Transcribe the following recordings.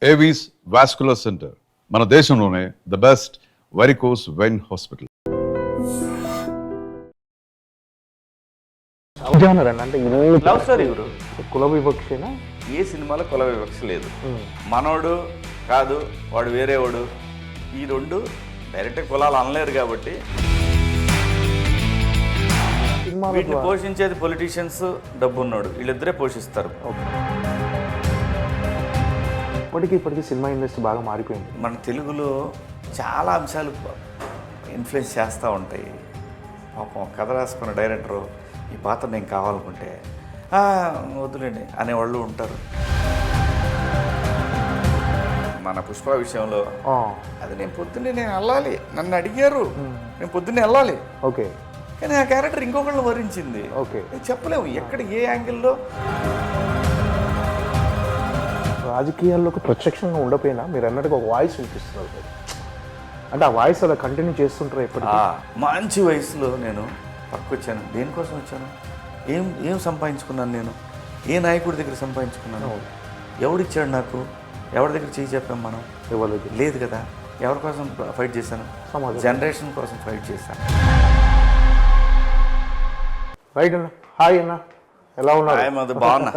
Avis vascular centre మన దేశంలోనే the best varicose vein hospital. అంటే ఇల్లు లవ్ స్టోరీ గురు. కుల వివక్షనా? ఏ సినిమాలో కుల వివక్ష లేదు. మనోడు కాదు వాడు వేరేవాడు, ఈ రెండు డైరెక్ట్ కులాలు అనలేరు కాబట్టి వీటిని పోషించేది పొలిటీషియన్స్, డబ్బు ఉన్నాడు, వీళ్ళిద్దరే పోషిస్తారు. ఇప్పటికీ సినిమా ఇండస్ట్రీ బాగా మారిపోయింది. మన తెలుగులో చాలా అంశాలు ఇన్ఫ్లుయెన్స్ చేస్తూ ఉంటాయి. పాపం కథ రాసుకున్న డైరెక్టరు ఈ పాత్ర నేను కావాలనుకుంటే వద్దులేండి అనేవాళ్ళు ఉంటారు. మన పుష్ప విషయంలో అది నేను పొద్దున్నే వెళ్ళాలి, నన్ను అడిగారు, నేను పొద్దున్నే వెళ్ళాలి. ఓకే, కానీ ఆ క్యారెక్టర్ ఇంకొకళ్ళు వరించింది. ఓకే, చెప్పలేము ఎక్కడ ఏ యాంగిల్లో. రాజకీయాల్లోకి ప్రత్యక్షంగా ఉండపోయినా మీరు అన్నట్టుగా ఒక వాయిస్ వినిపిస్తున్నారు. అంటే ఆ వాయిస్ అలా కంటిన్యూ చేస్తుంటారు ఎప్పటికీ. మంచి వయసులో నేను పక్కొచ్చాను. దేనికోసం వచ్చాను? ఏం సంపాదించుకున్నాను నేను? ఏ నాయకుడి దగ్గర సంపాదించుకున్నాను? ఎవడిచ్చాడు నాకు? ఎవరి దగ్గర చేయి చెప్పాం మనం? ఎవరికి లేదు కదా. ఎవరి కోసం ఫైట్ చేశాను? జనరేషన్ కోసం ఫైట్ చేశాను. రైట్ అన్న. హాయ్ అన్న, ఎలా ఉన్నారు? బాగున్నా.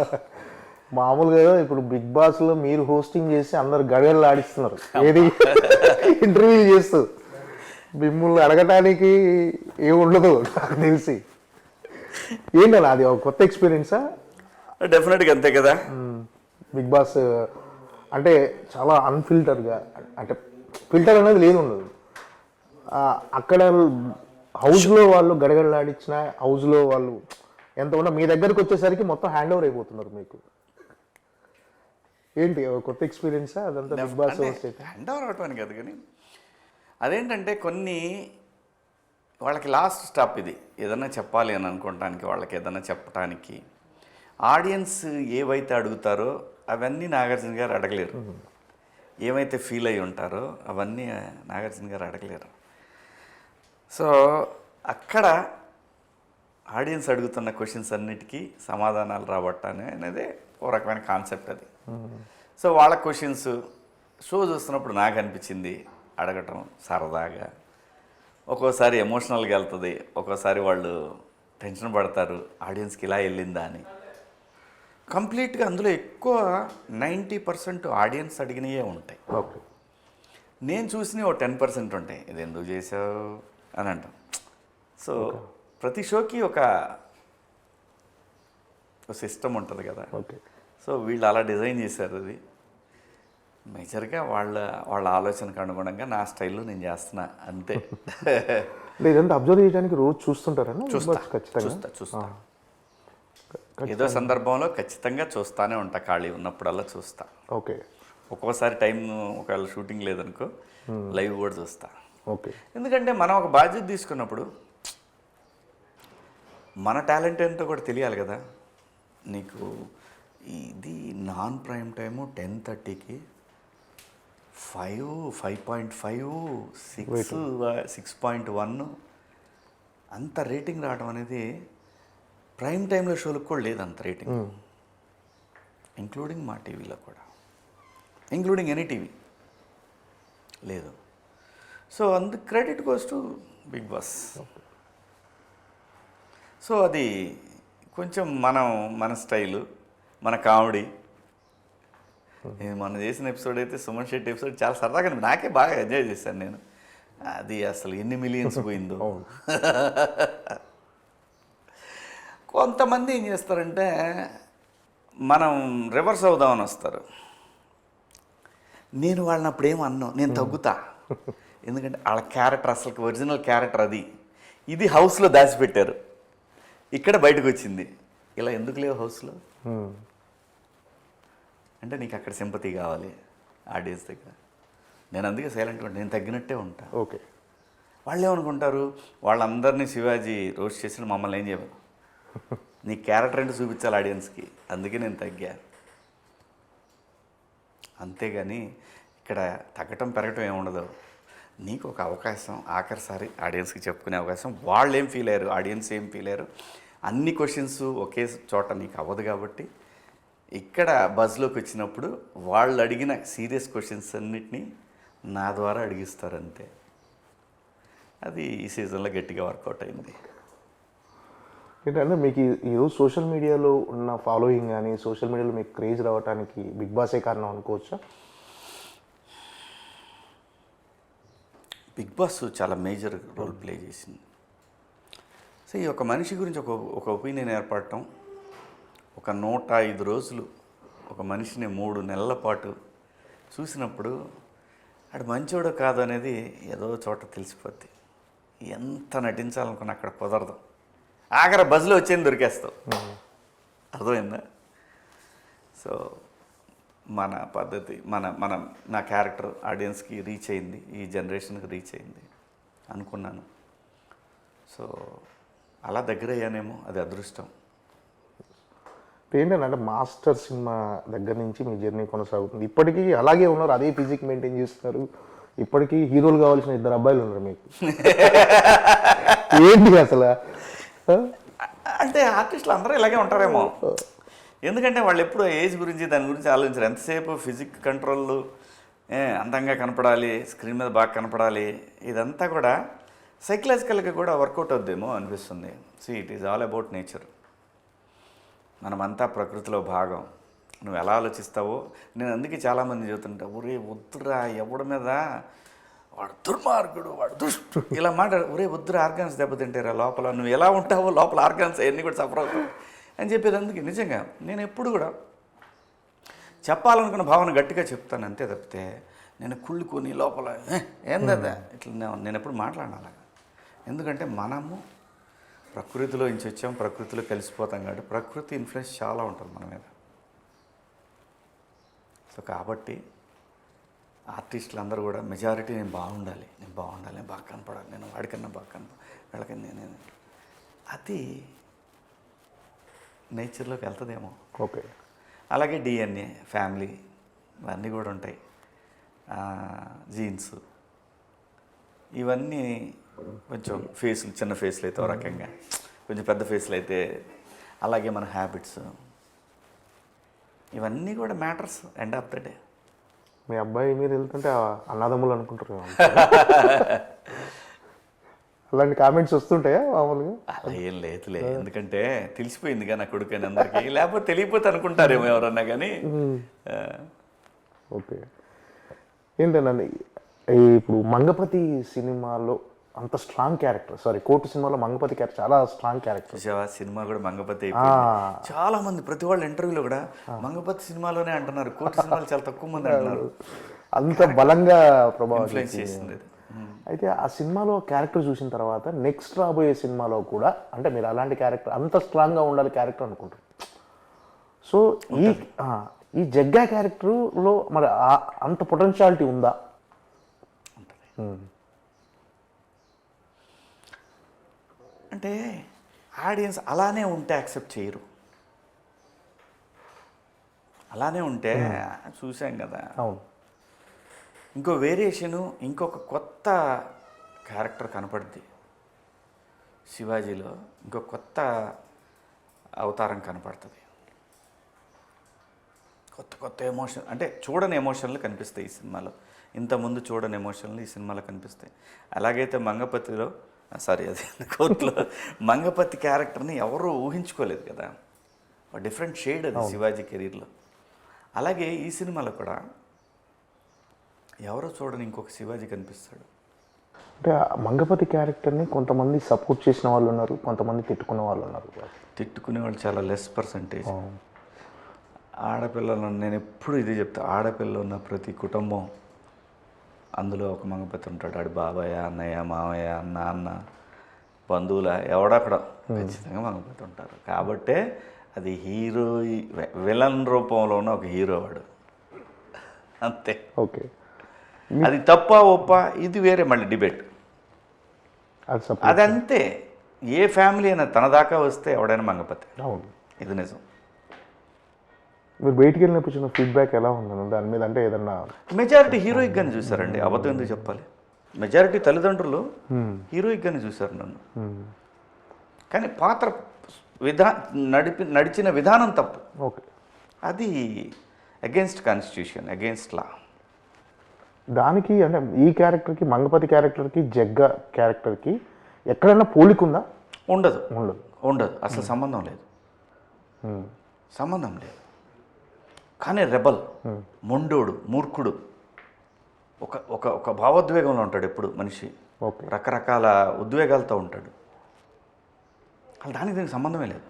మామూలుగా ఇప్పుడు బిగ్ బాస్లో మీరు హోస్టింగ్ చేసి అందరు గడగడలు ఆడిస్తున్నారు, ఏది ఇంటర్వ్యూ చేస్తూ. మిమ్మల్ని అడగటానికి ఏముండదు నాకు తెలిసి. ఏంటన్నా అది ఒక కొత్త ఎక్స్పీరియన్సా? డెఫినెట్గా అంతే కదా. బిగ్ బాస్ అంటే చాలా అన్ఫిల్టర్గా, అంటే ఫిల్టర్ అనేది లేదు ఉండదు. అక్కడ హౌస్లో వాళ్ళు గడగడలాడించిన, హౌస్లో వాళ్ళు ఎంత ఉన్నా మీ దగ్గరకు వచ్చేసరికి మొత్తం హ్యాండ్ ఓవర్ అయిపోతున్నారు మీకు. ఏంటి కొత్త ఎక్స్పీరియన్సా అదంతా? బిగ్ బాస్ హ్యాండ్ ఓవర్ అవటం కాదు, కానీ అదేంటంటే కొన్ని వాళ్ళకి లాస్ట్ స్టాప్ ఇది. ఏదన్నా చెప్పాలి అని అనుకోవటానికి, వాళ్ళకి ఏదన్నా చెప్పటానికి ఆడియన్స్ ఏవైతే అడుగుతారో అవన్నీ నాగార్జున గారు అడగలేరు. ఏమైతే ఫీల్ అయి ఉంటారో అవన్నీ నాగార్జున గారు అడగలేరు. సో అక్కడ ఆడియన్స్ అడుగుతున్న క్వశ్చన్స్ అన్నిటికీ సమాధానాలు రాబట్టాలి అనేది ఒక రకమైన కాన్సెప్ట్ అది. సో వాళ్ళ క్వశ్చన్స్ షో చూస్తున్నప్పుడు నాకు అనిపించింది అడగటం సరదాగా. ఒక్కోసారి ఎమోషనల్గా వెళ్తుంది, ఒక్కోసారి వాళ్ళు టెన్షన్ పడతారు, ఆడియన్స్కి ఇలా వెళ్ళిందా అని. కంప్లీట్గా అందులో ఎక్కువ 90% ఆడియన్స్ అడిగినవే ఉంటాయి. ఓకే, నేను చూసినవి ఒక 10% ఉంటాయి. ఇది ఎందుకు చేసావు అని అంటాం. సో ప్రతి షోకి ఒక సిస్టమ్ ఉంటుంది కదా. ఓకే, సో వీళ్ళు అలా డిజైన్ చేశారు. అది మేజర్గా వాళ్ళ ఆలోచనకు అనుగుణంగా నా స్టైల్లో నేను చేస్తున్నా అంతే. ఇదంతా అబ్జర్వ్ చేయడానికి రోజు చూస్తుంటారని? చూస్తా. ఏదో సందర్భంలో ఖచ్చితంగా చూస్తానే ఉంటా, ఖాళీ ఉన్నప్పుడల్లా చూస్తా. ఓకే, ఒక్కోసారి టైం ఒకవేళ షూటింగ్ లేదనుకో లైవ్ కూడా చూస్తా. ఓకే, ఎందుకంటే మనం ఒక బాధ్యత తీసుకున్నప్పుడు మన టాలెంట్ ఏంటో కూడా తెలియాలి కదా. నీకు ఇది నాన్ ప్రైమ్ టైము 10:30కి 5.5 6.1 అంత రేటింగ్ రావడం అనేది ప్రైమ్ టైంలో షోలకు కూడా లేదు అంత రేటింగ్. ఇంక్లూడింగ్ మా టీవీలో కూడా, ఇంక్లూడింగ్ ఎనీ టీవీ లేదు. సో అందుకు credit goes to Bigg Boss. So అది కొంచెం మన స్టైలు, మన కామెడీ. మనం చేసిన ఎపిసోడ్ అయితే సుమన్ శెట్టి ఎపిసోడ్ చాలా సరదాగా, నాకే బాగా ఎంజాయ్ చేశాను నేను. అది అసలు ఎన్ని మిలియన్స్ పోయిందో. కొంతమంది ఏం చేస్తారంటే మనం రివర్స్ అవుదామని వస్తారు. నేను వాళ్ళని అప్పుడు ఏమో అన్నాను, నేను తగ్గుతా. ఎందుకంటే వాళ్ళ క్యారెక్టర్ అసలు ఒరిజినల్ క్యారెక్టర్ అది. ఇది హౌస్లో దాచిపెట్టారు, ఇక్కడ బయటకు వచ్చింది. ఇలా ఎందుకు లేవు హౌస్లో అంటే నీకు అక్కడ సింపతి కావాలి ఆడియన్స్ దగ్గర. నేను అందుకే సైలెంట్గా ఉంటాను, నేను తగ్గినట్టే ఉంటా. ఓకే, వాళ్ళు ఏమనుకుంటారు, వాళ్ళందరినీ శివాజీ రోస్ట్ చేసిన మమ్మల్ని ఏం చేయవు, నీ క్యారెక్టర్ ఏంటో చూపించాలి ఆడియన్స్కి, అందుకే నేను తగ్గా. అంతేగాని ఇక్కడ తగ్గటం పెరగటం ఏముండదు. నీకు ఒక అవకాశం, ఆఖరిసారి ఆడియన్స్కి చెప్పుకునే అవకాశం. వాళ్ళు ఏం ఫీల్ అయ్యారు, ఆడియన్స్ ఏం ఫీల్ అయ్యారు, అన్ని క్వశ్చన్స్ ఒకే చోట నీకు అవ్వదు కాబట్టి ఇక్కడ బజ్లోకి వచ్చినప్పుడు వాళ్ళు అడిగిన సీరియస్ క్వశ్చన్స్ అన్నిటినీ నా ద్వారా అడిగిస్తారంతే. అది ఈ సీజన్లో గట్టిగా వర్కౌట్ అయింది. ఏంటంటే మీకు ఈరోజు సోషల్ మీడియాలో ఉన్న ఫాలోయింగ్ కానీ సోషల్ మీడియాలో మీకు క్రేజ్ రావడానికి బిగ్ బాసే కారణం అనుకోవచ్చా? బిగ్ బాస్ చాలా మేజర్ రోల్ ప్లే చేసింది. సో ఈ ఒక మనిషి గురించి ఒక ఒపీనియన్ ఏర్పడటం, ఒక 105 రోజులు ఒక మనిషిని 3 నెలల పాటు చూసినప్పుడు ఆడు మంచోడో కాదు అనేది ఏదో చోట తెలిసిపోద్ది. ఎంత నటించాలనుకున్నా అక్కడ కుదరదు. ఆఖరి బజ్లో వచ్చేది దొరికేస్తావు. అర్థమైందా? సో మన పద్ధతి నా క్యారెక్టర్ ఆడియన్స్కి రీచ్ అయింది, ఈ జనరేషన్కి రీచ్ అయింది అనుకున్నాను. సో అలా దగ్గర అయ్యానేమో, అది అదృష్టం. ఏంటంటే మాస్టర్ సినిమా దగ్గర నుంచి మీ జర్నీ కొనసాగుతుంది. ఇప్పటికీ అలాగే ఉన్నారు, అదే ఫిజిక్ మెయింటైన్ చేస్తున్నారు. ఇప్పటికీ హీరోలు కావాల్సిన 2 అబ్బాయిలు ఉన్నారు మీకు. ఏంటి అసలు? అంటే ఆర్టిస్టులు అందరూ ఇలాగే ఉంటారేమో. ఎందుకంటే వాళ్ళు ఎప్పుడు ఏజ్ గురించి దాని గురించి ఆలోచించారు. ఎంతసేపు ఫిజిక్ కంట్రోల్, అందంగా కనపడాలి, స్క్రీన్ మీద బాగా కనపడాలి, ఇదంతా కూడా సైకలాజికల్గా కూడా వర్కౌట్ అవుద్దేమో అనిపిస్తుంది. It is all about nature. మనమంతా ప్రకృతిలో భాగం. నువ్వు ఎలా ఆలోచిస్తావో, నేను అందుకే చాలామంది చెబుతుంటా, ఒరే వద్దురా ఎవడి మీద వాడు దుర్మార్గుడు, వాడు దుష్టు ఇలా ఒరే వద్దురా, ఆర్గాన్స్ దెబ్బతింటారా లోపల, నువ్వు ఎలా ఉంటావో లోపల ఆర్గాన్స్ అవన్నీ కూడా సఫర్ అవుతావు అని చెప్పేది. అందుకే నిజంగా నేను ఎప్పుడు కూడా చెప్పాలనుకున్న భావన గట్టిగా చెప్తాను అంతే తప్పితే నేను కుళ్ళుకొని లోపల ఏందా ఇట్లా నేను ఎప్పుడు మాట్లాడాను అలాగా. ఎందుకంటే మనము ప్రకృతిలో నుంచి వచ్చాం, ప్రకృతిలో కలిసిపోతాం కాబట్టి ప్రకృతి ఇన్ఫ్లుయెన్స్ చాలా ఉంటుంది మన మీద. సో కాబట్టి ఆర్టిస్టులు అందరూ కూడా మెజారిటీ నేను బాగుండాలి, నేను బాగా కనపడాలి, నేను వాడికన్నా బాగా కనపడాలి, వీళ్ళకన్నా నేను, అది నేచర్లోకి వెళ్తుందేమో. ఓకే. అలాగే డిఎన్ఏ, ఫ్యామిలీ ఇవన్నీ కూడా ఉంటాయి, జీన్స్, ఇవన్నీ కొంచెం ఫేస్లు, చిన్న ఫేస్లు అయితే ఒక రకంగా, కొంచెం పెద్ద ఫేస్లు అయితే అలాగే మన హ్యాబిట్స్, ఇవన్నీ కూడా matters end of the day. మీ అబ్బాయి మీరు వెళ్తుంటే అన్నదమ్ములు అనుకుంటారు. అలాంటి కామెంట్స్ వస్తుంటాయా మామూలుగా? అలా ఏం లేదులే, ఎందుకంటే తెలిసిపోయిందిగా నా కొడుకు అని అందరికీ. లేకపోతే తెలియపోతే అనుకుంటారేమో ఎవరన్నా కానీ. ఓకే. ఏంటండి ఇప్పుడు మంగపతి సినిమాలో అంత స్ట్రాంగ్ క్యారెక్టర్, కోర్టు సినిమాలో మంగపతి క్యారెక్టర్ చాలా స్ట్రాంగ్ క్యారెక్టర్. చూసావా, సినిమా కూడా మంగపతి అయిపోయింది. చాలా మంది ప్రతి వాళ్ళ ఇంటర్వ్యూలో కూడా మంగపతి సినిమాలోనే అంటున్నారు, కోర్టు సినిమాలు చాలా తక్కువ మంది అంటున్నారు. అంత బలంగా ప్రభావం ఇన్ఫ్లుయెన్స్ చేసింది. అయితే ఆ సినిమాలో క్యారెక్టర్ చూసిన తర్వాత నెక్స్ట్ రాబోయే సినిమాలో కూడా అంటే మీరు అలాంటి క్యారెక్టర్ అంత స్ట్రాంగ్గా ఉండాలి క్యారెక్టర్ అనుకుంటారు. సో ఈ జగ్గా క్యారెక్టర్లో మరి అంత పొటెన్షియాలిటీ ఉందా? అంటే ఆడియన్స్ అలానే ఉంటే యాక్సెప్ట్ చేయరు. అలానే ఉంటే చూసాం కదా. అవును. ఇంకో వేరియేషను, ఇంకొక కొత్త క్యారెక్టర్ కనపడుద్ది శివాజీలో, ఇంకో కొత్త అవతారం కనపడుతుంది. కొత్త ఎమోషన్, అంటే చూడని ఎమోషన్లు కనిపిస్తాయి ఈ సినిమాలో. ఇంతకుముందు చూడని ఎమోషన్లు ఈ సినిమాలో కనిపిస్తాయి. అలాగైతే కోర్టులో మంగపతి క్యారెక్టర్ని ఎవరూ ఊహించుకోలేదు కదా, డిఫరెంట్ షేడ్ అది శివాజీ కెరీర్లో. అలాగే ఈ సినిమాలో కూడా ఎవరో చూడని ఇంకొక శివాజీ కనిపిస్తాడు. అంటే మంగపతి క్యారెక్టర్ని కొంతమంది సపోర్ట్ చేసిన వాళ్ళు ఉన్నారు, కొంతమంది తిట్టుకునే వాళ్ళు ఉన్నారు. తిట్టుకునే వాళ్ళు చాలా లెస్ పర్సంటేజ్. ఆడపిల్లలను నేను ఎప్పుడు ఇది చెప్తా, ఆడపిల్లలు ఉన్న ప్రతి కుటుంబం అందులో ఒక మంగపతి ఉంటాడు. ఆడు బాబాయ్, అన్నయ్య, మామయ్య, నాన్న, బంధువుల ఎవడక్కడ ఖచ్చితంగా మంగపతి ఉంటారు. కాబట్టే అది హీరో, విలన్ రూపంలో ఉన్న ఒక హీరో వాడు, అంతే. ఓకే. అది తప్ప ఒప్ప ఇది వేరే మళ్ళీ డిబేట్. అదంతే. ఏ ఫ్యామిలీ అయినా తన దాకా వస్తే ఎవడైనా మంగపతి. అవును, ఇది నిజం. మీరు బయటికి వెళ్ళినప్పుడు చిన్న ఫీడ్బ్యాక్ ఎలా ఉందండి దాని మీద? అంటే ఏదన్నా మెజారిటీ హీరోయిక్గానే చూసారండి, అబద్ధం ఎందుకు చెప్పాలి. మెజారిటీ తల్లిదండ్రులు హీరోయిక్గానే చూశారు నన్ను. కానీ పాత్ర నడిచిన విధానం తప్పు. ఓకే. అది అగెన్స్ట్ కాన్స్టిట్యూషన్, అగెన్స్ట్ లా. దానికి అంటే ఈ క్యారెక్టర్కి, మంగపతి క్యారెక్టర్కి, జగ్గ క్యారెక్టర్కి ఎక్కడైనా పోలిక ఉందా? ఉండదు, ఉండదు. ఉండదు, అసలు సంబంధం లేదు, సంబంధం లేదు. కానీ రెబల్, మొండోడు, మూర్ఖుడు, ఒక ఒక ఒక భావోద్వేగంలో ఉంటాడు ఎప్పుడు మనిషి. ఓకే. రకరకాల ఉద్వేగాలతో ఉంటాడు. అసలు దానికి దీనికి సంబంధమే లేదు.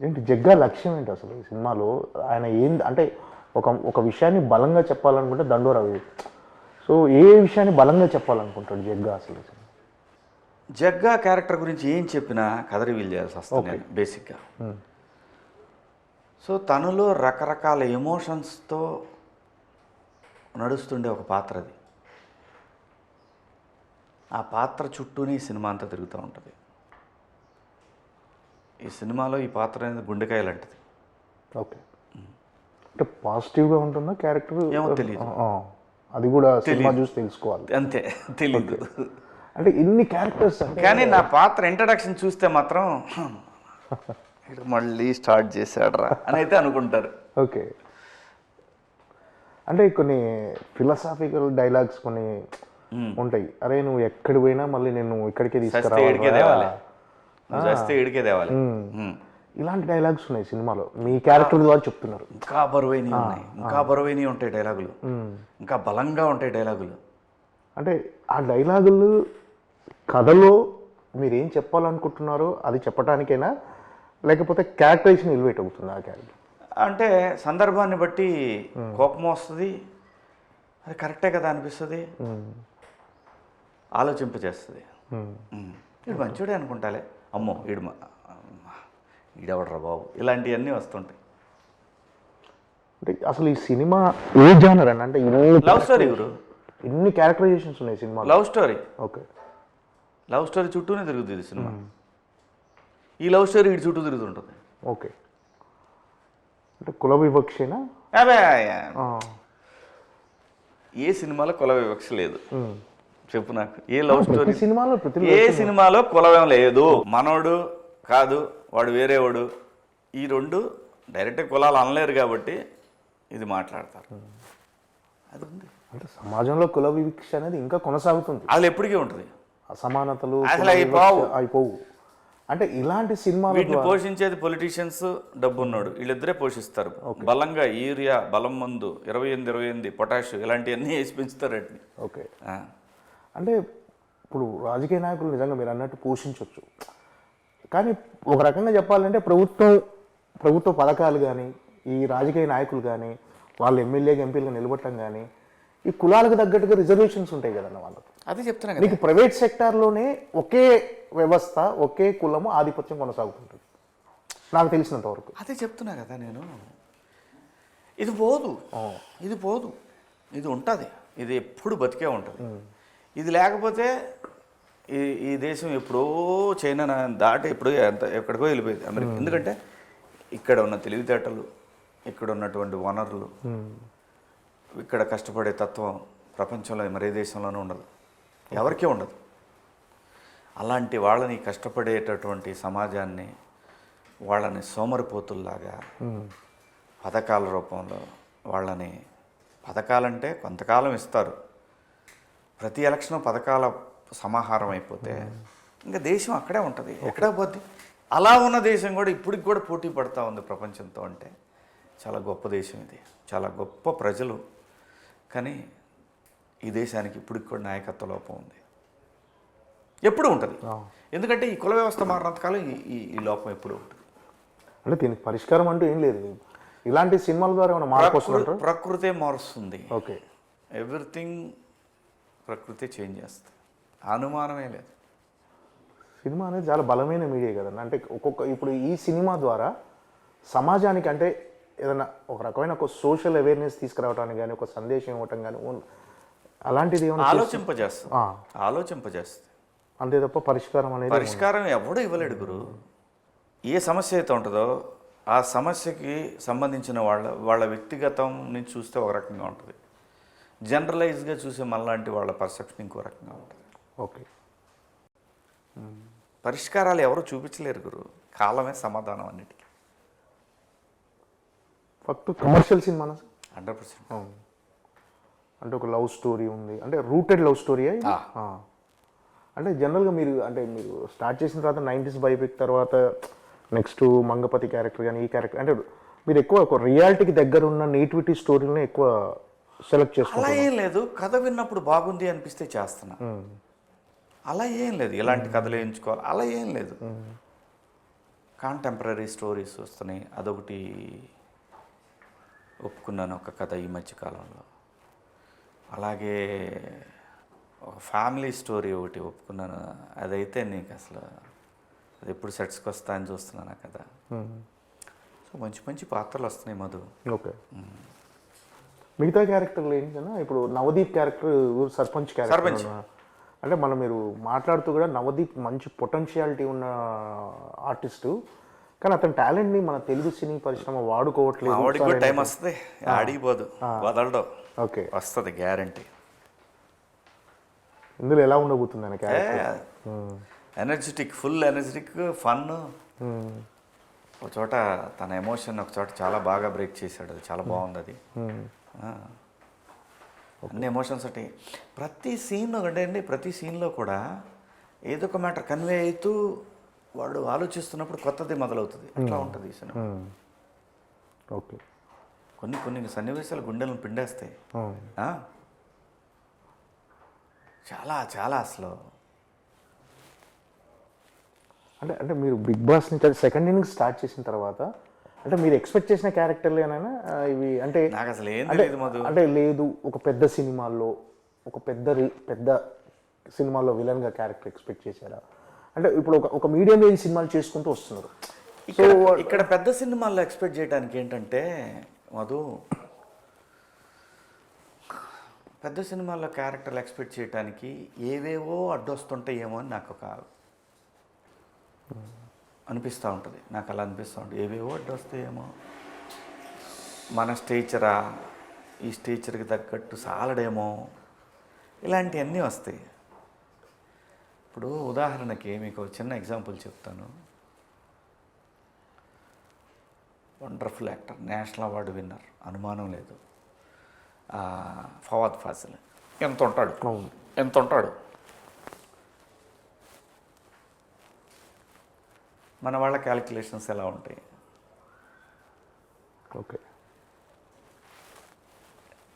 ఏంటి జగ్గా లక్ష్యం ఏంటి అసలు ఈ సినిమాలో? ఆయన ఏం అంటే ఒక విషయాన్ని బలంగా చెప్పాలనుకుంటే దండోరా రవి. సో ఏ విషయాన్ని బలంగా చెప్పాలనుకుంటాడు జగ్గా అసలు? జగ్గా క్యారెక్టర్ గురించి ఏం చెప్పినా కథ రివీల్ చేయాల్సి వస్తుంది నేను బేసిక్గా. సో తనలో రకరకాల ఎమోషన్స్తో నడుస్తుండే ఒక పాత్ర అది. ఆ పాత్ర చుట్టూనే ఈ సినిమా అంతా తిరుగుతూ ఉంటుంది. ఈ సినిమాలో ఈ పాత్ర అనేది గుండెకాయ లాంటిది. ఓకే. అంటే పాజిటివ్గా ఉంటుందా క్యారెక్టర్? ఏమో తెలియదు, అది కూడా సినిమా చూసి తెలుసుకోవాలి. అంతే, తెలియదు. అంటే ఇన్ని క్యారెక్టర్స్ కానీ నా పాత్ర ఇంట్రడక్షన్ చూస్తే మాత్రం ఇటు మళ్ళీ స్టార్ట్ చేశాడ్రా అని అయితే అనుకుంటారు. ఓకే. అంటే కొన్ని ఫిలాసాఫికల్ డైలాగ్స్ కొన్ని ఉంటాయి. అరే నువ్వు ఎక్కడికి పోయినా మళ్ళీ నేను ఇక్కడికే తీసుకురావాలి, చేస్తే ఇడికే తేవాలి. ఇలాంటి డైలాగ్స్ ఉన్నాయి సినిమాలో. మీ క్యారెక్టర్ ద్వారా చెప్తున్నారు. ఇంకా బరువైనవి ఉన్నాయి, ఇంకా బరువైనవి ఉంటాయి డైలాగులు, ఇంకా బలంగా ఉంటాయి డైలాగులు. అంటే ఆ డైలాగులు కథలో మీరు ఏం చెప్పాలనుకుంటున్నారో అది చెప్పడానికైనా, లేకపోతే క్యారెక్టరైజేషన్ ఎలివేట్ అవుతుంది ఆ క్యారెక్టర్? అంటే సందర్భాన్ని బట్టి కోపం వస్తుంది, అది కరెక్టే కదా అనిపిస్తుంది, ఆలోచింపజేస్తుంది. వీడు మంచోడే అనుకుంటాలే, అమ్మో ఈడెవడరా బాబు, ఇలాంటివన్నీ వస్తుంటాయి. అంటే అసలు ఈ సినిమా ఏ జానర్ అండి? అంటే లవ్ స్టోరీ గురు, ఇన్ని క్యారెక్టరైజేషన్స్ ఉన్నాయి cinema. Love story. Okay. Love story చుట్టూనే తిరుగుతుంది సినిమా. ఈ లవ్ స్టోరీ వీడి చుట్టూ తిరుగుతుంటుంది. ఓకే. అంటే కుల వివక్షేనా? అదే, ఏ సినిమాలో కుల వివక్ష లేదు చెప్పు నాకు. ఏ లవ్ స్టోరీ సినిమాలో, ఏ సినిమాలో కులవేం లేదు. మనోడు కాదు, వాడు వేరేవాడు, ఈ రెండు డైరెక్ట్ కులాలు అనలేరు కాబట్టి ఇది మాట్లాడతారు. అది ఉంది. అంటే సమాజంలో కుల వివక్ష అనేది ఇంకా కొనసాగుతుంది. అది ఎప్పటికీ ఉంటుంది. అసమానతలు అసలు అయిపోవు. అంటే ఇలాంటి సినిమాలు వీటిని పోషించేది పొలిటీషియన్స్, డబ్బు ఉన్నాడు, వీళ్ళిద్దరే పోషిస్తారు బలంగా. యూరియా, బలం మందు, 28 పొటాష్ ఇలాంటివన్నీ వేసి పెంచుతారు వాటిని. ఓకే. అంటే ఇప్పుడు రాజకీయ నాయకులు నిజంగా మీరు అన్నట్టు పోషించవచ్చు, కానీ ఒక రకంగా చెప్పాలంటే ప్రభుత్వ పథకాలు కానీ, ఈ రాజకీయ నాయకులు కానీ, వాళ్ళు ఎమ్మెల్యేగా ఎంపీలుగా నిలబడటం కానీ, ఈ కులాలకు తగ్గట్టుగా రిజర్వేషన్స్ ఉంటాయి కదన్న వాళ్ళకు. అదే చెప్తున్నా కదా, నీకు ప్రైవేట్ సెక్టార్లోనే ఒకే వ్యవస్థ, ఒకే కులము ఆధిపత్యం కొనసాగుతుంటుంది నాకు తెలిసినంత వరకు. అదే చెప్తున్నా కదా నేను. ఇది పోదు, ఇది పోదు, ఇది ఉంటుంది, ఇది ఎప్పుడు బతికే ఉంటుంది. ఇది లేకపోతే ఈ దేశం ఎప్పుడో చైనా దాటి ఎప్పుడో ఎక్కడికో వెళ్ళిపోయింది అమెరికా. ఎందుకంటే ఇక్కడ ఉన్న తెలివితేటలు, ఇక్కడ ఉన్నటువంటి వనరులు, ఇక్కడ కష్టపడే తత్వం ప్రపంచంలో మరే దేశంలోనూ ఉండదు, ఎవరికీ ఉండదు. అలాంటి వాళ్ళని, కష్టపడేటటువంటి సమాజాన్ని వాళ్ళని సోమరిపోతుల్లాగా పథకాల రూపంలో వాళ్ళని, పథకాలంటే కొంతకాలం ఇస్తారు, ప్రతి ఎలక్షన్ పథకాల సమాహారం అయిపోతే ఇంకా దేశం అక్కడే ఉంటుంది, ఎక్కడే పోద్ది. అలా ఉన్న దేశం కూడా ఇప్పటికి కూడా పోటీ పడుతూ ఉంది ప్రపంచంతో. అంటే చాలా గొప్ప దేశం ఇది, చాలా గొప్ప ప్రజలు. కానీ ఈ దేశానికి ఇప్పటికి కూడా నాయకత్వ లోపం ఉంది, ఎప్పుడు ఉంటుంది. ఎందుకంటే ఈ కుల వ్యవస్థ మారినంతకాలం ఈ లోపం ఎప్పుడు ఉంటుంది. అంటే దీనికి పరిష్కారం అంటూ ఏం లేదు. ఇలాంటి సినిమాల ద్వారా ఏమైనా మార్పు వస్తుందంటారా? ప్రకృతే మారుస్తుంది. ఓకే. ఎవ్రీథింగ్ ప్రకృతి చేంజ్ చేస్తుంది, అనుమానమే లేదు. సినిమా అనేది చాలా బలమైన మీడియా కదండి. అంటే ఇప్పుడు ఈ సినిమా ద్వారా సమాజానికి అంటే ఏదైనా ఒక రకమైన ఒక సోషల్ అవేర్నెస్ తీసుకురావడానికి కానీ, ఒక సందేశం ఇవ్వటం కానీ, అలాంటిది ఏమైనా ఆలోచింపజేస్తుంది అంతే తప్ప పరిష్కారం ఎవడూ ఇవ్వలేడు గురు. ఏ సమస్య అయితే ఉంటుందో ఆ సమస్యకి సంబంధించిన వాళ్ళ వ్యక్తిగతం నుంచి చూస్తే ఒక రకంగా ఉంటుంది, జనరలైజ్గా చూసే మనలాంటి వాళ్ళ పర్సెప్షన్ ఇంకో రకంగా ఉంటుంది. ఓకే. పరిష్కారాలు ఎవరు చూపించలేరు గురు, కాలమే సమాధానం అన్నిటికీ. ఫస్ట్ కమర్షియల్ సినిమానా? 100%. అంటే ఒక లవ్ స్టోరీ ఉంది, అంటే రూటెడ్ లవ్ స్టోరీ. అంటే జనరల్గా మీరు స్టార్ట్ చేసిన తర్వాత 90s బయోపిక్ తర్వాత నెక్స్ట్ మంగపతి క్యారెక్టర్ కానీ ఈ క్యారెక్టర్, అంటే మీరు ఎక్కువ ఒక రియాలిటీకి దగ్గర ఉన్న నేటివిటీ స్టోరీని ఎక్కువ సెలెక్ట్ అలా చేసుకుంటారు. ఏం లేదు, కథ విన్నప్పుడు బాగుంది అనిపిస్తే చేస్తున్నా. అలా ఏం లేదు, ఎలాంటి కథలు ఎంచుకోవాలి అలా ఏం లేదు. కాంటెంపరీ స్టోరీస్ వస్తున్నాయి, అదొకటి ఒప్పుకున్నాను ఒక కథ ఈ మధ్యకాలంలో. అలాగే ఒక ఫ్యామిలీ స్టోరీ ఒకటి ఒప్పుకున్నాను, అదైతే నీకు అసలు అది ఎప్పుడు సెట్స్కి వస్తా అని చూస్తున్నాను కదా. సో మంచి మంచి పాత్రలు వస్తున్నాయి మధు. ఓకే. మిగతా క్యారెక్టర్లు ఏంటన్నా, ఇప్పుడు నవదీప్ క్యారెక్టర్ సర్పంచ్ క్యారెక్టర్, అంటే మీరు మాట్లాడుతూ కూడా నవదీప్ మంచి పొటెన్షియాలిటీ ఉన్న ఆర్టిస్టు, కానీ అతని టాలెంట్ని మన తెలుగు సినీ పరిశ్రమ వాడుకోవట్లేదు. ఆవిడకి కూడా టైం వస్తుంది, ఆడిపోదు, వదలడం. ఓకే, వస్తుంది గ్యారంటీ. ఇందులో ఎలా ఉండబోతుంది ఆయన character? Energetic, full energetic, fun. ఒక చోట తన ఎమోషన్ ఒక చోట చాలా బాగా బ్రేక్ చేశాడు, అది చాలా బాగుంది అది. అన్ని ఎమోషన్స్ ఉంటాయి ప్రతి సీన్లో. అంటే ప్రతి సీన్లో కూడా ఏదో ఒక మ్యాటర్ కన్వే అవుతూ వాడు ఆలోచిస్తున్నప్పుడు కొత్తది మొదలవుతుంది, అట్లా ఉంటుంది ఈ సినిమా. ఓకే. కొన్ని సన్నివేశాలు గుండెలను పిండేస్తాయి. చాలా చాలా అసలు. అంటే మీరు బిగ్ బాస్ నుంచి సెకండ్ ఇన్నింగ్ స్టార్ట్ చేసిన తర్వాత అంటే మీరు ఎక్స్పెక్ట్ చేసిన క్యారెక్టర్లేనా ఇవి? అంటే నాకు అసలు ఏం తెలియదు మధు. అంటే లేదు, ఒక పెద్ద సినిమాల్లో ఒక పెద్ద సినిమాల్లో విలన్గా క్యారెక్టర్ ఎక్స్పెక్ట్ చేశారా? అంటే ఇప్పుడు ఒక మీడియం రేంజ్ సినిమాలు చేసుకుంటూ వస్తున్నారు. ఇక్కడ పెద్ద సినిమాల్లో ఎక్స్పెక్ట్ చేయడానికి ఏంటంటే మధు, పెద్ద సినిమాల్లో క్యారెక్టర్లు ఎక్స్పెక్ట్ చేయడానికి ఏవేవో అడ్డొస్తుంటాయేమో అని నాకు ఒక అనిపిస్తూ ఉంటుంది. నాకు అలా అనిపిస్తూ ఉంటుంది, ఏవేవో అడ్డొస్తాయేమో, మన స్టేచరా ఈ స్టేచర్కి తగ్గట్టు సాలడేమో, ఇలాంటివన్నీ వస్తాయి. ఇప్పుడు ఉదాహరణకి మీకు చిన్న ఎగ్జాంపుల్ చెప్తాను. Wonderful actor, national award winner, అనుమానం లేదు, ఫవాద్ ఫాసిల్. ఎంత ఉంటాడు మన వాళ్ళ క్యాలిక్యులేషన్స్ ఎలా ఉంటాయి? ఓకే.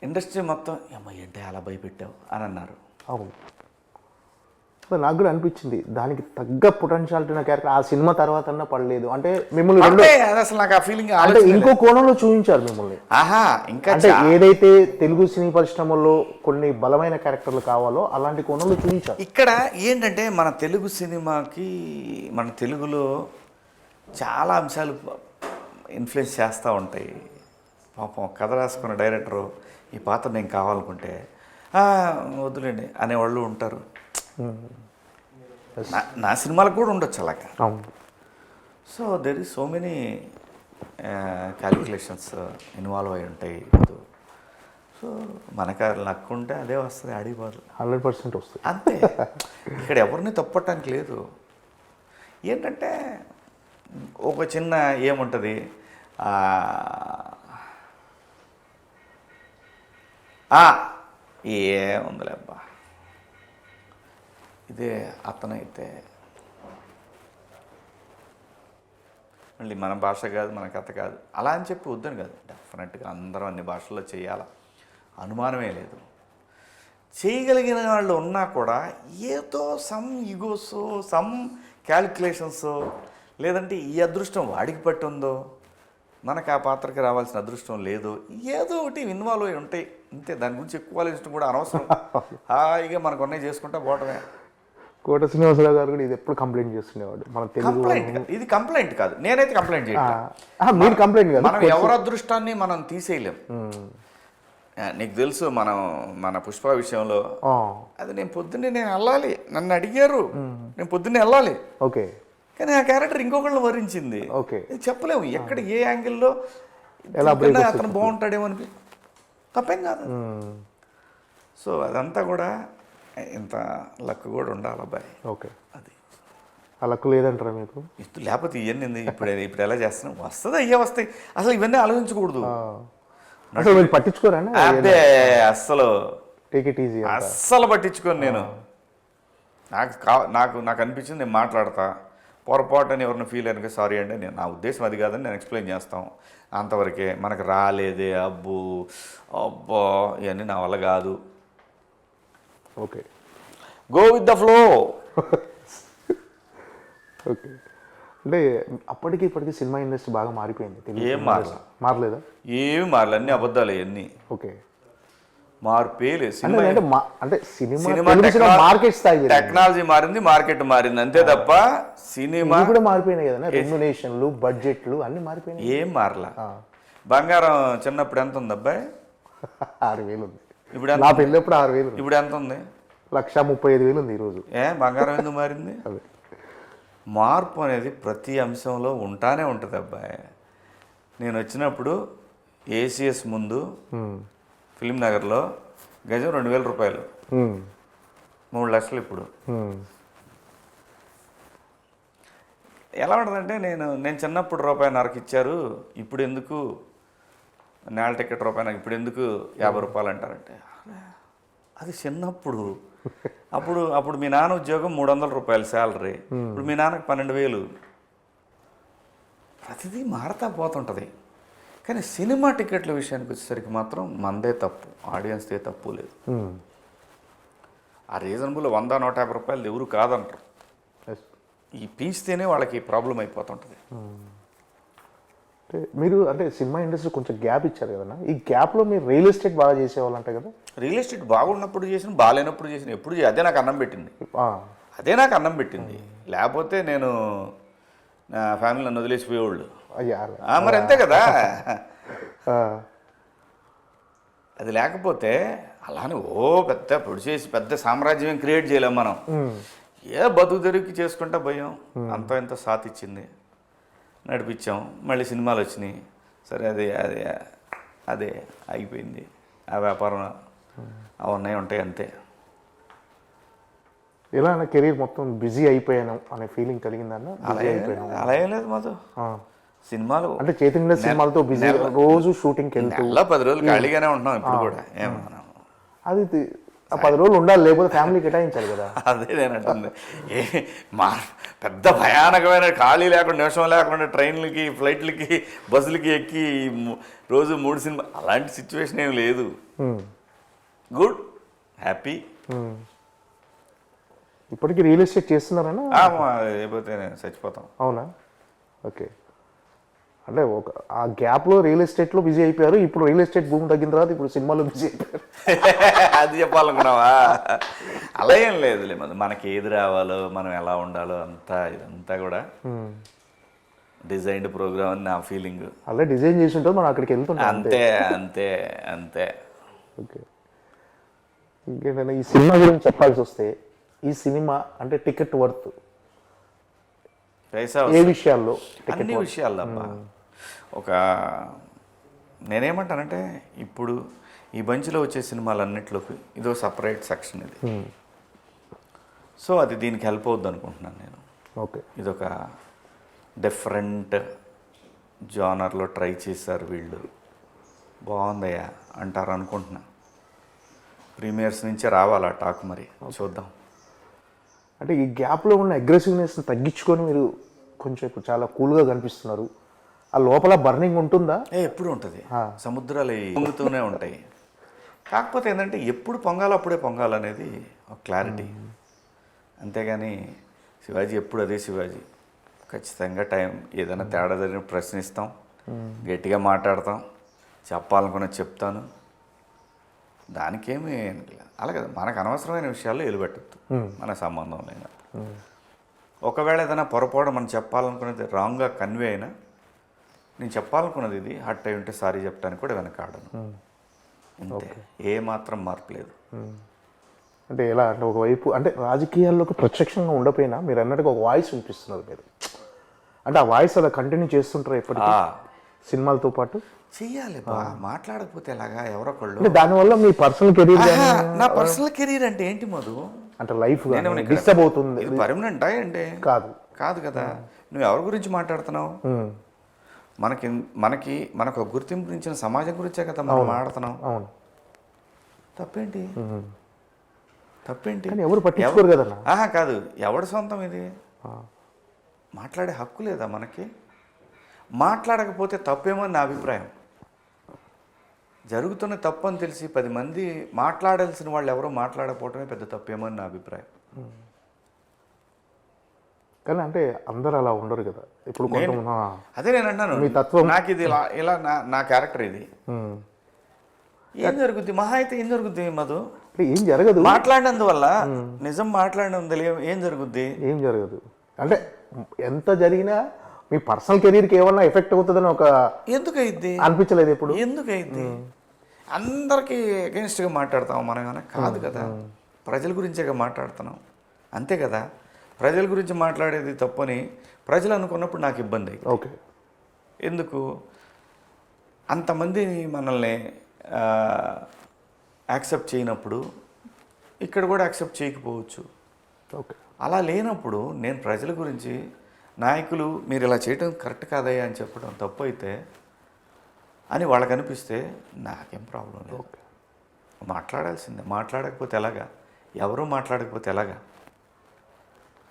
ఇండస్ట్రీ మొత్తం అమ్మ ఏంటి అలా భయపెట్టావు అని అన్నారు. అవును, నాకు కూడా అనిపించింది దానికి తగ్గ పొటెన్షియాలిటీ ఉన్న క్యారెక్టర్ ఆ సినిమా తర్వాత అన్నా పడలేదు. అంటే మిమ్మల్ని అసలు నాకు ఆ ఫీలింగ్ అంటే ఇంకో కోణంలో చూపించారు మిమ్మల్ని. ఇంకా అంటే ఏదైతే తెలుగు సినీ పరిశ్రమలో కొన్ని బలమైన క్యారెక్టర్లు కావాలో అలాంటి కోణంలో చూపించారు. ఇక్కడ ఏంటంటే మన తెలుగు సినిమాకి, మన తెలుగులో చాలా అంశాలు ఇన్ఫ్లుయెన్స్ చేస్తూ ఉంటాయి. పాపం కథ రాసుకున్న డైరెక్టరు ఈ పాత్ర నేను కావాలనుకుంటే వద్దులేండి అనేవాళ్ళు ఉంటారు. నా సినిమాలకు కూడా ఉండొచ్చు అలాగా. So there is so many calculations involve అయి ఉంటాయి. సో మనకు లక్ ఉంటే అదే వస్తుంది, ఆడిపోదు. 100% వస్తుంది అంతే. ఇక్కడ ఎవరిని తప్పటానికి లేదు. ఏంటంటే ఒక చిన్న ఏముంటుంది, ఏముందిలే అబ్బా ఇదే అతనైతే మళ్ళీ మన భాష కాదు, మన కథ కాదు అలా అని చెప్పి వద్దని కాదు. డెఫినెట్గా అందరం అన్ని భాషల్లో చేయాల, అనుమానమే లేదు. చేయగలిగిన వాళ్ళు ఉన్నా కూడా ఏదో సమ్ ఈగోస్, సమ్ క్యాలిక్యులేషన్స్, లేదంటే ఈ అదృష్టం వాడికి పట్టి ఉందో, మనకు ఆ పాత్రకి రావాల్సిన అదృష్టం లేదు, ఏదో ఒకటి ఇన్వాల్వ్ అయి ఉంటాయి అంతే. దాని గురించి ఎక్కువ ఆలోచించడం కూడా అనవసరం. హాయిగా మనకు ఉన్నాయి చేసుకుంటా పోవటమే. కోట శ్రీనివాసరావు గారు కూడా ఇది ఎప్పుడు కంప్లైంట్ చేస్తుండేవాడు. మన తెలుగు ఇది కంప్లైంట్ కాదు, నేనైతే కంప్లైంట్ చేయను. మీరు కంప్లైంట్ కాదు, మనం ఎవరి అదృష్టాన్ని మనం తీసేయలేం. నీకు తెలుసు మన పుష్ప విషయంలో అది నేను పొద్దున్నే వెళ్ళాలి, నన్ను అడిగారు, నేను పొద్దున్నే వెళ్ళాలి. ఓకే. కానీ ఆ క్యారెక్టర్ ఇంకొకళ్ళని వరించింది. ఓకే. చెప్పలేము ఎక్కడ ఏ యాంగిల్లో అతను బాగుంటాడేమో అని. తప్పేం కాదు. సో అదంతా కూడా ఇంత లక్ కూడా ఉండాలి అబ్బాయి. ఓకే. అది ఆ లక్ లేదంటారా మీకు? ఇప్పుడు లేకపోతే ఇవన్నీ ఇప్పుడు ఎలా చేస్తున్నాం? వస్తుంది, అయ్యే వస్తాయి. అసలు ఇవన్నీ ఆలోచించకూడదు. అసలు మీరు పట్టించుకోరండి? అదే అస్సలు టేక్ ఇట్ ఈజీ. అస్సలు పట్టించుకోను నేను. నాకు అనిపించింది నేను మాట్లాడతా. పొరపాటు అని ఎవరిని ఫీల్ అయినా సారీ అండి, నేను నా ఉద్దేశం అది కాదని నేను ఎక్స్ప్లెయిన్ చేస్తాం. అంతవరకే. మనకు రాలేదే అబ్బో ఇవన్నీ నా వల్ల కాదు. Okay, go with the flow. Okay. అంటే అప్పటికి ఇప్పటికి సినిమా ఇండస్ట్రీ బాగా మారిపోయింది. ఏం మారలా. మారలేదా? ఏమి మారలే, అన్నీ అబద్ధాలు అవన్నీ. ఓకే. మార్పే లేదు. అంటే సినిమా మార్కెట్ స్థాయి టెక్నాలజీ మారింది, మార్కెట్ మారింది, అంతే తప్ప సినిమా కూడా మారిపోయినాయి కదా. రెమ్యునేషన్లు, బడ్జెట్లు అన్ని మారిపోయినాయి. ఏం మారలా. బంగారం చిన్నప్పుడు ఎంత ఉంది అబ్బాయి? 6,000 ఉంది. ఇప్పుడు నా పెళ్ళప్పుడు 6,000. ఇప్పుడు ఎంత ఉంది? 1,35,000 ఉంది ఈరోజు. బంగారం ఎందుకు మారింది? అదే మార్పు అనేది ప్రతి అంశంలో ఉంటానే ఉంటుంది అబ్బాయి. నేను వచ్చినప్పుడు ఏసీఎస్ ముందు ఫిలిం నగర్లో గజం 2,000 రూపాయలు, 3 లక్షలు. ఇప్పుడు ఎలా ఉంటుందంటే, నేను చిన్నప్పుడు ₹1.50 ఇచ్చారు, ఇప్పుడు ఎందుకు నేల టికెట్ ₹1 ఇప్పుడు ఎందుకు 50 రూపాయలు అంటారంటే, అది చిన్నప్పుడు. అప్పుడు మీ నాన్న ఉద్యోగం 300 రూపాయలు శాలరీ, ఇప్పుడు మీ నాన్నకు 12,000. ప్రతిదీ మారుతా పోతుంటుంది. కానీ సినిమా టికెట్ల విషయానికి వచ్చేసరికి మాత్రం మనదే తప్పు, ఆడియన్స్దే తప్పు లేదు. ఆ రీజనబుల్ 100-150 రూపాయలు ఎవరు కాదంటారు. ఈ పీస్తేనే వాళ్ళకి ప్రాబ్లం అయిపోతుంటుంది. అంటే మీరు అంటే సినిమా ఇండస్ట్రీ కొంచెం గ్యాప్ ఇచ్చారు కదన్నా. ఈ గ్యాప్లో మీరు రియల్ ఎస్టేట్ బాగా చేసేవాళ్ళంట కదా. రియల్ ఎస్టేట్ బాగున్నప్పుడు చేసిన, బాగాలేనప్పుడు చేసిన, ఎప్పుడు అదే నాకు అన్నం పెట్టింది. లేకపోతే నేను నా ఫ్యామిలీ నన్ను వదిలేసిపోయేవాళ్ళు. మరి అంతే కదా. అది లేకపోతే అలానే పెద్ద పొడిచేసి పెద్ద సామ్రాజ్యం క్రియేట్ చేయలేం మనం. బతుకు తెరువుకి చేసుకుంటా భయం. అంత ఎంత సాత్ ఇచ్చింది, నడిపించాం. మళ్ళీ సినిమాలు వచ్చినాయి, సరే అదే ఆగిపోయింది. ఆ వ్యాపారం అవన్నీ ఉంటాయి, అంతే. ఎలా అన్న కెరీర్ మొత్తం బిజీ అయిపోయాను అనే ఫీలింగ్ కలిగిందన్న? అలా ఏం లేదు మాతో. సినిమాలు అంటే చైతన్య సినిమాలతో బిజీ, రోజు షూటింగ్కి వెళ్తూ 10 రోజులు ఖాళీగానే ఉంటున్నాం ఇప్పుడు కూడా. ఏమన్నా అది 10 రోజులు ఉండాలి, లేకపోతే ఫ్యామిలీ కేటాయించాలి కదా. అదే నేనంటుంది. పెద్ద భయానకమైన ఖాళీ లేకుండా, నిమిషం లేకుండా ట్రైన్లకి, ఫ్లైట్లకి, బస్సులకి ఎక్కి రోజు 3 సినిమా, అలాంటి సిచ్యువేషన్ ఏం లేదు. Good, happy. ఇప్పటికీ రియల్ ఎస్టేట్ చేస్తున్నారన్నా? లేకపోతే చచ్చిపోతాం. అవునా? ఓకే. అంటే ఆ గ్యాప్లో రియల్ ఎస్టేట్లో బిజీ అయిపోయారు. ఇప్పుడు రియల్ ఎస్టేట్ భూమి తగ్గిన తర్వాత ఇప్పుడు సినిమాలో బిజీ అయిపోయారు. అది చెప్పాలనుకున్నావా? అలా ఏం లేదులే. మనకి ఏది రావాలో, మనం ఎలా ఉండాలో ఇదంతా కూడా డిజైన్డ్ ప్రోగ్రామ్ అని నా ఫీలింగ్. అలా డిజైన్ చేసి ఉంటుంది, మనం అక్కడికి వెళ్తుంటాం. అంతే. ఓకే. ఇంకేంటంటే ఈ సినిమా గురించి చెప్పాల్సి వస్తే, ఈ సినిమా అంటే టికెట్ వర్త్ ఏ విషయాల్లో? అన్ని విషయాల్లో అబ్బా. నేనేమంటానంటే, ఇప్పుడు ఈ బంచ్లో వచ్చే సినిమాలన్నింటిలోకి ఇదో సపరేట్ సెక్షన్ ఇది. సో అది దీనికి హెల్ప్ అవుద్ది అనుకుంటున్నాను నేను. ఓకే. ఇదొక డిఫరెంట్ జానర్లో ట్రై చేశారు వీళ్ళు, బాగుందయ్యా అంటారు అనుకుంటున్నా. ప్రీమియర్స్ నుంచే రావాలా టాక్, మరి చూద్దాం. అంటే ఈ గ్యాప్లో ఉన్న అగ్రెసివ్నెస్ని తగ్గించుకొని మీరు కొంచెం ఇప్పుడు చాలా కూల్గా కనిపిస్తున్నారు. ఆ లోపల బర్నింగ్ ఉంటుందా? ఎప్పుడు ఉంటుంది. సముద్రాలు పొంగుతూనే ఉంటాయి. కాకపోతే ఏంటంటే, ఎప్పుడు పొంగాలో అప్పుడే పొంగాలనేది ఒక క్లారిటీ. అంతేగాని శివాజీ ఎప్పుడు అదే శివాజీ. ఖచ్చితంగా టైం ఏదైనా తేడా జరిగిన ప్రశ్నిస్తాం, గట్టిగా మాట్లాడతాం, చెప్పాలనుకున్న చెప్తాను. దానికేమి అలా కదా. మనకు అనవసరమైన విషయాల్లో ఎలుబెట్టద్దు, మన సంబంధం లేదు. ఒకవేళ ఏదైనా పొరపాటు మనం చెప్పాలనుకున్నది రాంగ్గా కన్వే అయినా, నేను చెప్పాలనుకున్నది ఇది హర్ట్ అయి ఉంటే సారీ చెప్పడానికి కూడా వెనకాడను. అంతే, ఏమాత్రం మార్పు లేదు. అంటే ఎలా అంటే, ఒకవైపు అంటే రాజకీయాల్లోకి ప్రత్యక్షంగా ఉండకపోయినా మీరు అన్నట్టుగా ఒక వాయిస్ వినిపిస్తున్నారు మీరు. అంటే ఆ వాయిస్ అలా కంటిన్యూ చేస్తుంటారు ఎప్పటికీ సినిమాలతో పాటు? చెయ్యాలి బా, మాట్లాడకపోతే ఎలాగా? ఎవరొకళ్ళు. అంటే దానివల్ల మీ పర్సనల్ కెరీర్, నా పర్సనల్ కెరీర్ అంటే ఏంటి మధు? అంటే లైఫ్ డిస్టర్బ్ అవుతుంది. పర్మనెంటా ఏంటి? కాదు కాదు కదా. నువ్వు ఎవరి గురించి మాట్లాడుతున్నావు? మనకు ఒక గుర్తింపునిచ్చిన సమాజం గురించే కదా మనం మాట్లాడుతున్నాం. అవును. తప్పేంటి? కానీ ఎవరు పట్టించుకోరు కదా. కాదు, ఎవడి సొంతం ఇది? మాట్లాడే హక్కు లేదా మనకి? మాట్లాడకపోతే తప్పేమో అని నా అభిప్రాయం. జరుగుతున్న తప్పు అని తెలిసి 10 మంది మాట్లాడాల్సిన వాళ్ళు ఎవరో మాట్లాడకపోవటమే పెద్ద తప్పేమో అని నా అభిప్రాయం. కానీ అంటే అందరూ అలా ఉండరు కదా. ఇప్పుడు అదే నేను అన్నాను, మీ తత్వం నాకు ఇది ఇలా నా క్యారెక్టర్ ఇది. ఏం జరుగుద్ది? మహా అయితే ఏం జరుగుద్ది మధు? ఏం జరగదు. మాట్లాడినందువల్ల, నిజం మాట్లాడినందువల్ల ఏం జరుగుద్ది? ఏం జరగదు. అంటే ఎంత జరిగినా మీ పర్సనల్ కెరీర్కి ఏమన్నా ఎఫెక్ట్ అవుతుందని ఒక ఎందుకు అయింది అనిపించలేదు ఇప్పుడు? ఎందుకు అయింది? అందరికీ అగెన్స్ట్గా మాట్లాడతాం మనం ఏమైనా? కాదు కదా. ప్రజల గురించేగా మాట్లాడుతున్నాం, అంతే కదా. ప్రజల గురించి మాట్లాడేది తప్పని ప్రజలు అనుకున్నప్పుడు నాకు ఇబ్బంది అయింది. ఓకే. ఎందుకు? అంతమంది మనల్ని యాక్సెప్ట్ చేయనప్పుడు ఇక్కడ కూడా యాక్సెప్ట్ చేయకపోవచ్చు. ఓకే. అలా లేనప్పుడు నేను ప్రజల గురించి, నాయకులు మీరు ఇలా చేయడం కరెక్ట్ కాదయ్యా అని చెప్పడం తప్పు అయితే అని వాళ్ళకి అనిపిస్తే నాకేం ప్రాబ్లం లేదు. మాట్లాడాల్సిందే. మాట్లాడకపోతే ఎలాగా? ఎవరూ మాట్లాడకపోతే ఎలాగా?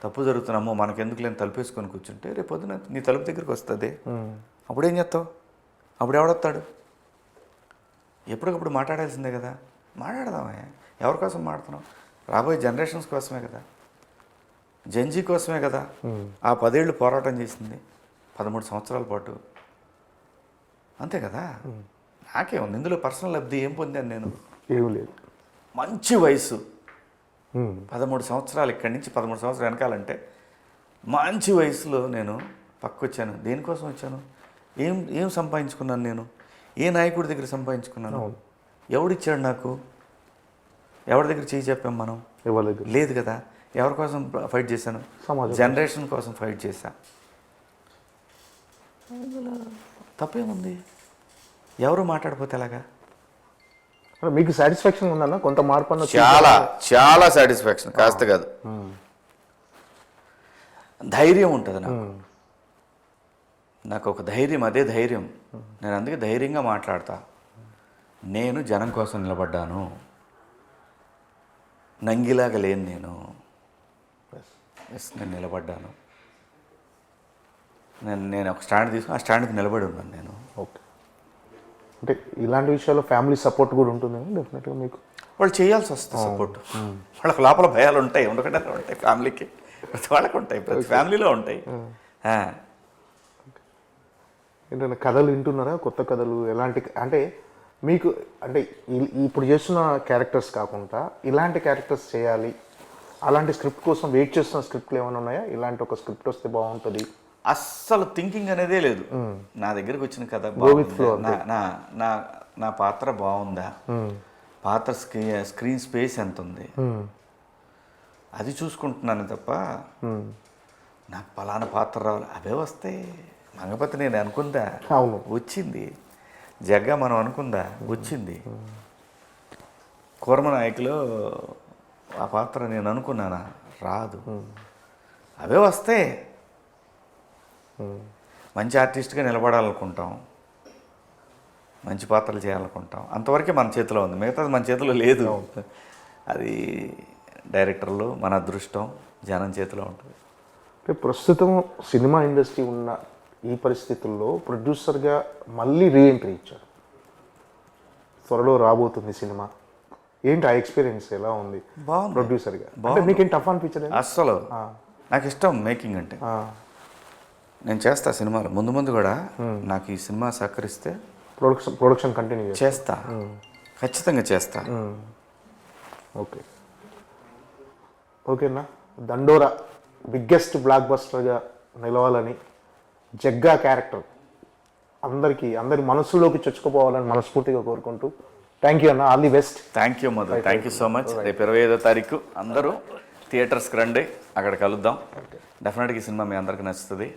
తప్పు జరుగుతున్నామో మనకెందుకు లేని తలుపేసుకొని కూర్చుంటే రేపు పొద్దున నీ తలుపు దగ్గరికి వస్తుంది. అప్పుడేం చేస్తావు? అప్పుడు ఎవడొస్తాడు? ఎప్పటికప్పుడు మాట్లాడాల్సిందే కదా. మాట్లాడదామే. ఎవరి కోసం మాట్లాడుతున్నాం? రాబోయే జనరేషన్స్ కోసమే కదా, జెన్జీ కోసమే కదా. ఆ 10 ఏళ్ళు పోరాటం చేసింది, 13 సంవత్సరాల పాటు, అంతే కదా. నాకేముంది ఇందులో? పర్సనల్ లబ్ధి ఏం పొందాను నేను? ఏం లేదు. మంచి వయసు 13 సంవత్సరాలు, ఇక్కడి నుంచి 13 సంవత్సరాలు వెనకాలంటే మంచి వయసులో నేను పక్కొచ్చాను. దేనికోసం వచ్చాను? ఏం సంపాదించుకున్నాను నేను? ఏ నాయకుడి దగ్గర సంపాదించుకున్నాను? ఎవడిచ్చాడు నాకు? ఎవరి దగ్గర చేయి చెప్పాం మనం? ఎవరి దగ్గర లేదు కదా. ఎవరి కోసం ఫైట్ చేశాను? జనరేషన్ కోసం ఫైట్ చేశా. తప్పేముంది? ఎవరు మాట్లాడిపోతే ఎలాగా? మీకు సాటిస్ఫాక్షన్ ఉందన్న కొంత మార్పు అన్న? చాలా చాలా సాటిస్ఫాక్షన్. కాస్త కాదు, ధైర్యం ఉంటుంది నాకు ఒక ధైర్యం. అదే ధైర్యం. నేను అందుకే ధైర్యంగా మాట్లాడతా. నేను జనం కోసం నిలబడ్డాను, నంగిలాగా లేను నేను. నేను నిలబడ్డాను. నేను ఒక స్టాండ్ తీసుకుని ఆ స్టాండ్కి నిలబడి ఉన్నాను నేను. ఓకే. అంటే ఇలాంటి విషయాల్లో ఫ్యామిలీ సపోర్ట్ కూడా ఉంటుంది డెఫినెట్గా మీకు? వాళ్ళు చేయాల్సి వస్తుంది సపోర్ట్. వాళ్ళకి లోపల భయాలు ఉంటాయి, ఉండకుండా ఉంటాయి. ఫ్యామిలీకి ప్రతి వాళ్ళకి ఉంటాయి, ప్రతి ఫ్యామిలీలో ఉంటాయి. ఏంటంటే కథలు వింటున్నారా? కొత్త కథలు ఎలాంటి? అంటే మీకు అంటే ఇప్పుడు చేస్తున్న క్యారెక్టర్స్ కాకుండా ఇలాంటి క్యారెక్టర్స్ చేయాలి, అలాంటి స్క్రిప్ట్ కోసం వెయిట్ చేస్తున్న స్క్రిప్ట్లు ఏమైనా ఉన్నాయా? ఇలాంటి ఒక స్క్రిప్ట్ వస్తే బాగుంటుంది? అస్సలు థింకింగ్ అనేదే లేదు. నా దగ్గరికి వచ్చిన కథ, నా పాత్ర బాగుందా, పాత్ర స్క్రీన్ స్పేస్ ఎంత ఉంది, అది చూసుకుంటున్నాను తప్ప నాకు పలానా పాత్ర రావాలి అవే వస్తాయి. మంగపతి నేను అనుకుందా? అవును, వచ్చింది. జగ్గా మనం అనుకుందా? వచ్చింది. కూర్మ నాయకులో ఆ పాత్ర నేను అనుకున్నానా? రాదు. అవే వస్తాయి. మంచి ఆర్టిస్ట్గా నిలబడాలనుకుంటాం, మంచి పాత్రలు చేయాలనుకుంటాం, అంతవరకే మన చేతిలో ఉంది. మిగతాది మన చేతిలో లేదు. అది డైరెక్టర్లు, మన అదృష్టం, జనం చేతిలో ఉంటుంది. అంటే ప్రస్తుతం సినిమా ఇండస్ట్రీ ఉన్న ఈ పరిస్థితుల్లో ప్రొడ్యూసర్గా మళ్ళీ రీఎంట్రీ ఇచ్చారు. త్వరలో రాబోతుంది సినిమా. ఏంటి ఆ ఎక్స్పీరియన్స్ ఎలా ఉంది ప్రొడ్యూసర్గా? అంటే మీకేం టఫ్ అనిపించలేదు? అస్సలు నాకు ఇష్టం మేకింగ్ అంటే. నేను చేస్తా సినిమాలు ముందు కూడా. నాకు ఈ సినిమా సహకరిస్తే ప్రొడక్షన్ కంటిన్యూ చేస్తా, ఖచ్చితంగా చేస్తా. ఓకే, ఓకేనా. దండోరా బిగ్గెస్ట్ బ్లాక్ బస్టర్గా నిలవాలని, జగ్గా క్యారెక్టర్ అందరి మనసులోకి చొచ్చుకుపోవాలని మనస్ఫూర్తిగా కోరుకుంటూ థ్యాంక్ యూ అన్న. All the best. Thank you Madhu, thank you so much. రేపు 25వ తారీఖు అందరూ థియేటర్స్కి రండి, అక్కడ కలుద్దాం. డెఫినెట్గా ఈ సినిమా మీ అందరికీ నచ్చుతుంది.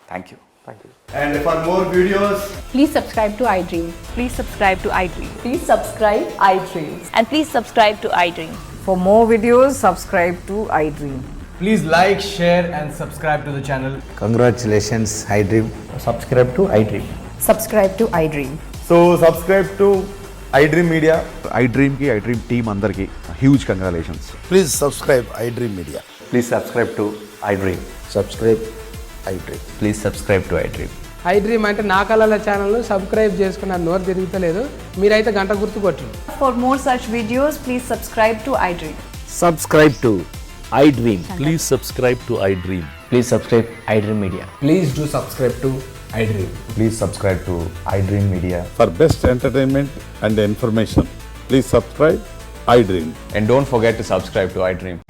Thank you. Thank you. And for more videos, please subscribe to iDream. Please subscribe to iDream. Please subscribe iDream. And please subscribe to iDream. For more videos, subscribe to iDream. Please like, share, and subscribe to the channel. Congratulations, iDream. Subscribe to iDream. Subscribe to iDream. So subscribe to iDream Media. iDream की iDream team अंदर की huge congratulations. Please subscribe iDream Media. Please subscribe to iDream. Subscribe iDream. Please subscribe to iDream. I dream అంటే నా కళల ఛానల్ను subscribe చేసుకున్న నోరు తిరుగుతలేదు మీరైతే గంట గుర్తు కొట్టండి. For more such videos, please subscribe to iDream. Subscribe to iDream. Please subscribe to iDream. Please subscribe iDream Media. Please do subscribe to iDream. Please subscribe to iDream Media. For best entertainment and information, please subscribe iDream. And don't forget to subscribe to iDream.